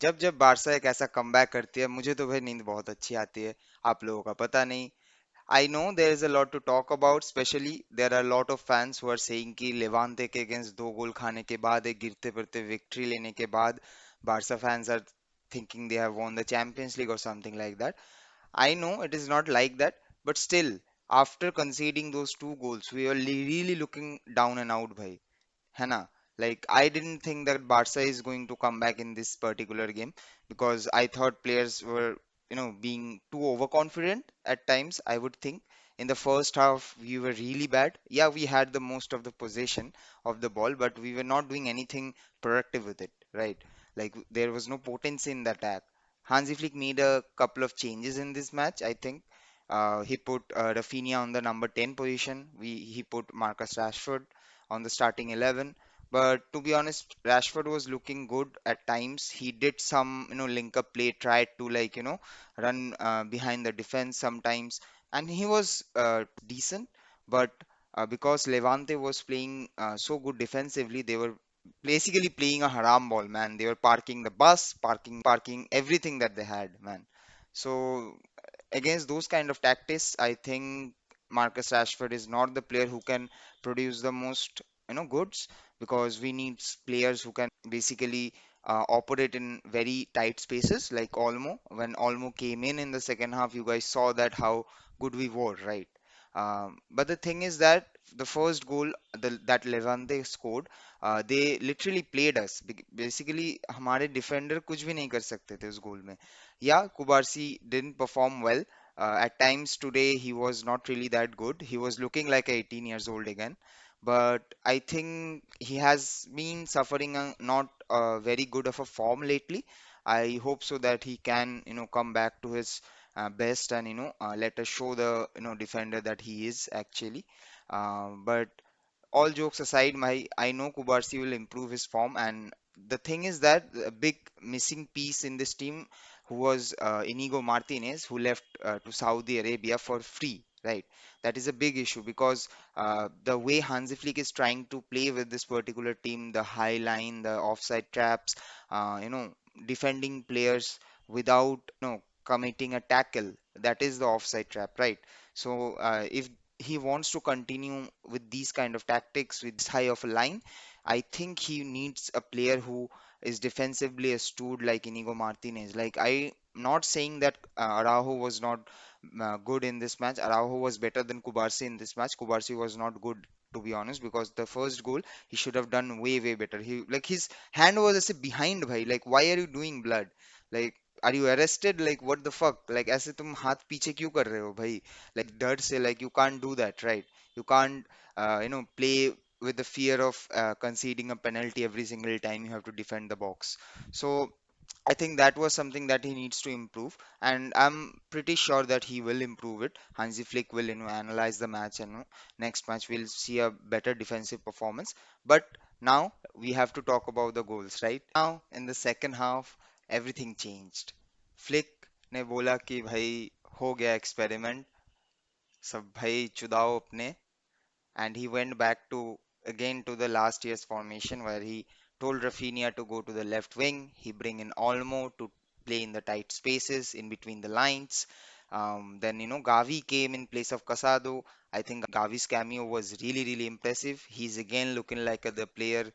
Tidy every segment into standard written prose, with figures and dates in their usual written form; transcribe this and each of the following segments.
जब जब बारसा एक ऐसा कमबैक करती है, मुझे तो भाई नींद बहुत अच्छी आती है। आप लोगों का पता नहीं। I know there is a lot to talk about, especially there are a lot of fans who are saying कि लेवांते के अगेंस्ट दो गोल खाने के बाद, एक गिरते पड़ते विक्ट्री लेने के बाद, Barça fans are thinking they have won the Champions League or something like that. I know it is not like that, but still, after conceding those two goals, we were really looking down and out, bhai. है ना? Like I didn't think that Barca is going to come back in this particular game because I thought players were, being too overconfident at times. I would think in the first half we were really bad. Yeah, we had the most of the possession of the ball, but we were not doing anything productive with it, right? Like there was no potency in the attack. Hansi Flick made a couple of changes in this match, I think. He put Rafinha on the number 10 position. He put Marcus Rashford on the starting 11. But to be honest, Rashford was looking good at times. He did some, link up play, tried to like, run behind the defense sometimes, and he was decent. But because Levante was playing so good defensively, they were basically playing a haram ball, man. They were parking the bus, parking everything that they had, man. So against those kind of tactics, I think Marcus Rashford is not the player who can produce the most, goods, because we need players who can basically operate in very tight spaces like Olmo. When Olmo came in the second half, you guys saw that how good we were, right? But the thing is that the first goal that Levante scored, they literally played us. Basically, हमारे defender कुछ भी नहीं कर सकते थे उस गोल में. Yeah, Kubarsi didn't perform well. At times today, he was not really that good. He was looking like 18 years old again. But I think he has been suffering a not very good of a form lately. I hope so that he can, come back to his best and, let us show the, defender that he is actually. But all jokes aside, I know Kubarsi will improve his form, and the thing is that a big missing piece in this team who was Inigo Martinez, who left to Saudi Arabia for free, right? That is a big issue because the way Hansi Flick is trying to play with this particular team, the high line, the offside traps, defending players without, committing a tackle, that is the offside trap, right? So if he wants to continue with these kind of tactics with this high of a line, I think he needs a player who is defensively astute like Inigo Martinez. Like I'm not saying that Araujo was not good in this match. Araujo was better than Kubarsi in this match. Kubarsi was not good, to be honest, because the first goal he should have done way better. He like his hand was ऐसे behind bhai. Like why are you doing blood? Like are you arrested? Like what the fuck? Like ऐसे तुम हाथ पीछे क्यों कर रहे हो भाई? Like डर से like you can't do that, right? You can't play with the fear of conceding a penalty every single time you have to defend the box. So I think that was something that he needs to improve, and I'm pretty sure that he will improve it. Hansi Flick will, analyze the match, and next match we'll see a better defensive performance. But now we have to talk about the goals, right? Now in the second half, everything changed. Flick ने बोला कि भाई हो गया experiment, सब भाई चुदाओ अपने, and he went back to again to the last year's formation where he told Rafinha to go to the left wing. He bring in Olmo to play in the tight spaces in between the lines. Then Gavi came in place of Casado. I think Gavi's cameo was really impressive. He's again looking like the player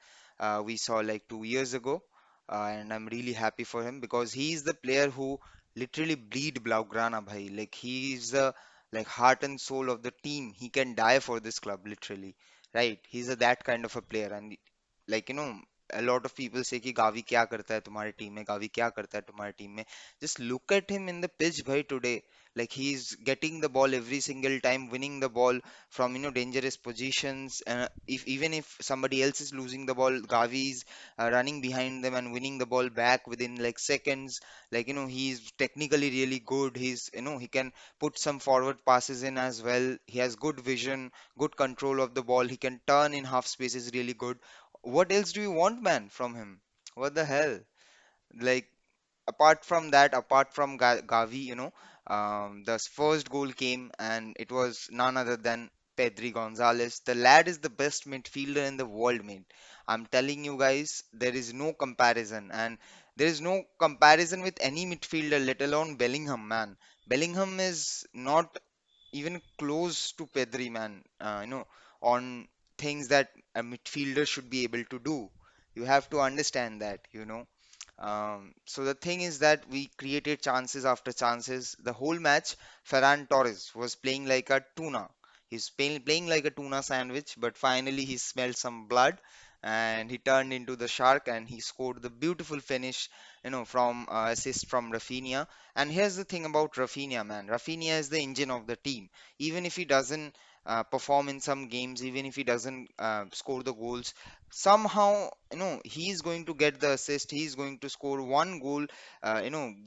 we saw like 2 years ago, and I'm really happy for him because he's the player who literally bleed Blaugrana, bhai. Like he's the like heart and soul of the team. He can die for this club, literally, right? He's that kind of a player, and like a lot of people say कि Gavi क्या करता है तुम्हारी team में, Gavi क्या करता है तुम्हारी टीम में. Just look at him in the pitch bhai today. Like he's getting the ball every single time, winning the ball from dangerous positions. If even if somebody else is losing the ball, Gavi is running behind them and winning the ball back within like seconds. Like he's technically really good. He's he can put some forward passes in as well. He has good vision, good control of the ball. He can turn in half spaces really good. What else do you want, man, from him? What the hell? Like apart from that, apart from Gavi, the first goal came and it was none other than Pedri Gonzalez. The lad is the best midfielder in the world, mate. I'm telling you guys, there is no comparison. And There is no comparison with any midfielder, let alone Bellingham, man. Bellingham is not even close to Pedri, man. On things that a midfielder should be able to do. You have to understand that. So the thing is that we created chances after chances. The whole match, Ferran Torres was playing like a tuna. He's playing like a tuna sandwich, but finally he smelled some blood and he turned into the shark and he scored the beautiful finish, from assist from Rafinha. And here's the thing about Rafinha, man. Rafinha is the engine of the team. Even if he doesn't perform in some games, even if he doesn't score the goals, somehow he's going to get the assist, he's going to score one goal,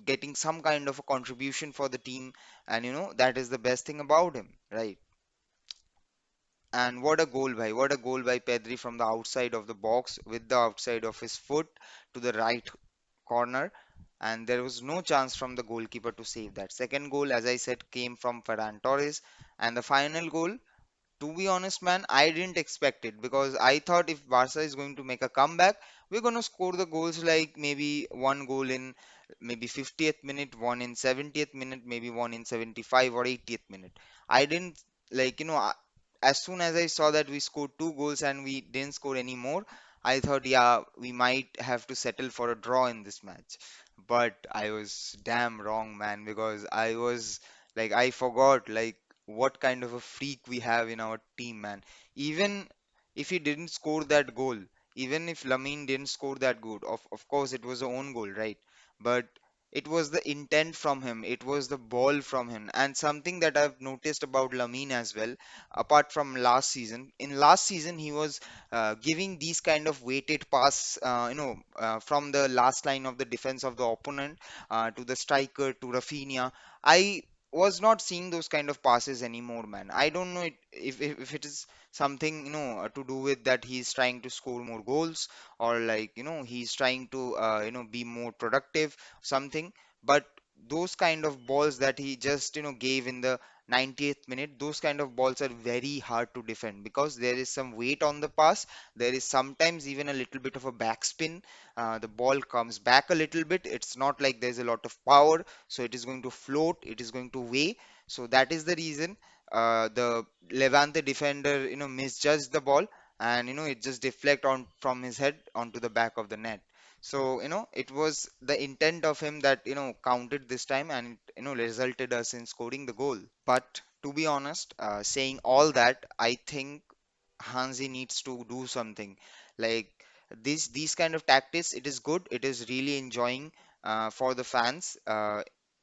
getting some kind of a contribution for the team. And that is the best thing about him, right? And what a goal by Pedri from the outside of the box with the outside of his foot to the right corner, and there was no chance from the goalkeeper to save that. Second goal, as I said, came from Ferran Torres, and the final goal, to be honest, man, I didn't expect it because I thought if Barca is going to make a comeback, we're going to score the goals like maybe one goal in maybe 50th minute, one in 70th minute, maybe one in 75 or 80th minute. I didn't like, as soon as I saw that we scored two goals and we didn't score any more, I thought, yeah, we might have to settle for a draw in this match. But I was damn wrong, man, because I forgot like what kind of a freak we have in our team, man. Even if he didn't score that goal, even if Lamine didn't score that goal, of course it was a own goal, right? But it was the intent from him, it was the ball from him. And something that I've noticed about Lamine as well, apart from last season, in last season he was giving these kind of weighted pass, from the last line of the defense of the opponent to the striker to Rafinha. I was not seeing those kind of passes anymore, man. I don't know if it is something to do with that he's trying to score more goals, or like he's trying to be more productive, something. But those kind of balls that he just gave in the 90th minute, those kind of balls are very hard to defend because there is some weight on the pass. There is sometimes even a little bit of a backspin. The ball comes back a little bit. It's not like there's a lot of power, so it is going to float, it is going to weigh. So that is the reason the Levante defender misjudged the ball, and it just deflect on from his head onto the back of the net. So it was the intent of him that counted this time, and it resulted us in scoring the goal. But to be honest, saying all that, I think Hansi needs to do something like these kind of tactics. It is good. It is really enjoying for the fans.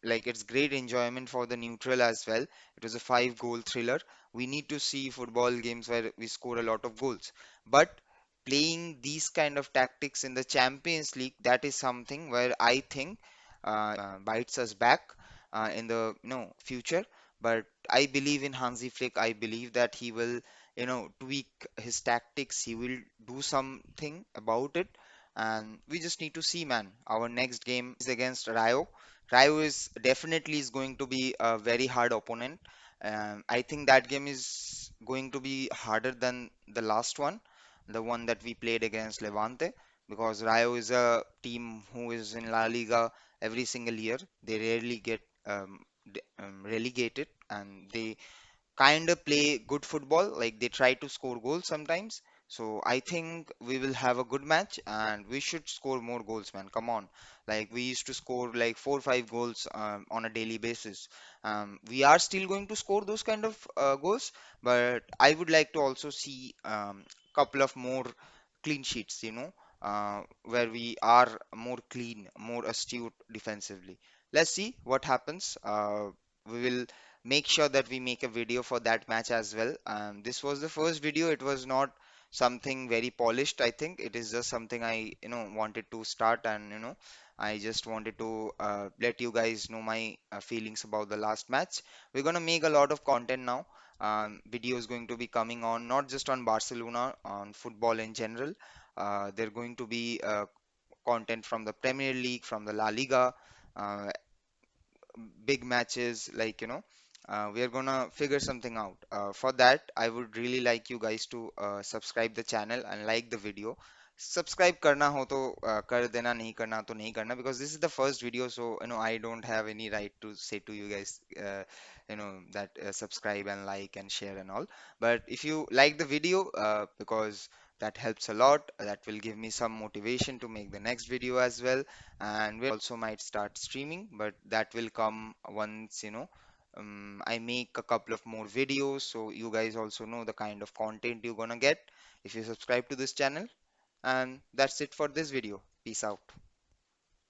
Like it's great enjoyment for the neutral as well. It was a five-goal thriller. We need to see football games where we score a lot of goals. But playing these kind of tactics in the Champions League, that is something where I think bites us back in the future. But I believe in Hansi Flick. I believe that he will tweak his tactics. He will do something about it. And we just need to see, man. Our next game is against Rayo. Rayo is definitely is going to be a very hard opponent. I think that game is going to be harder than the last one, the one that we played against Levante, because Rayo is a team who is in La Liga every single year. They rarely get relegated, and they kind of play good football. Like they try to score goals sometimes. So I think we will have a good match, and we should score more goals, man. Come on. Like we used to score like 4 or 5 goals on a daily basis. We are still going to score those kind of goals, but I would like to also see couple of more clean sheets, where we are more clean, more astute defensively. Let's see what happens. We will make sure that we make a video for that match as well. This was the first video. It was not something very polished, I think. It is just something I, wanted to start, and, I just wanted to let you guys know my feelings about the last match. We're gonna make a lot of content now. Video is going to be coming on not just on Barcelona, on football in general. They're going to be content from the Premier League, from the La Liga, uh, big matches, like we are gonna figure something out. For that, I would really like you guys to subscribe the channel and like the video. Subscribe करना हो तो कर देना, नहीं करना तो नहीं करना, because this is the first video, so I don't have any right to say to you guys that subscribe and like and share and all. But if you like the video, because that helps a lot, that will give me some motivation to make the next video as well. And we also might start streaming, but that will come once I make a couple of more videos, so you guys also know the kind of content you're gonna get if you subscribe to this channel. And that's it for this video. Peace out.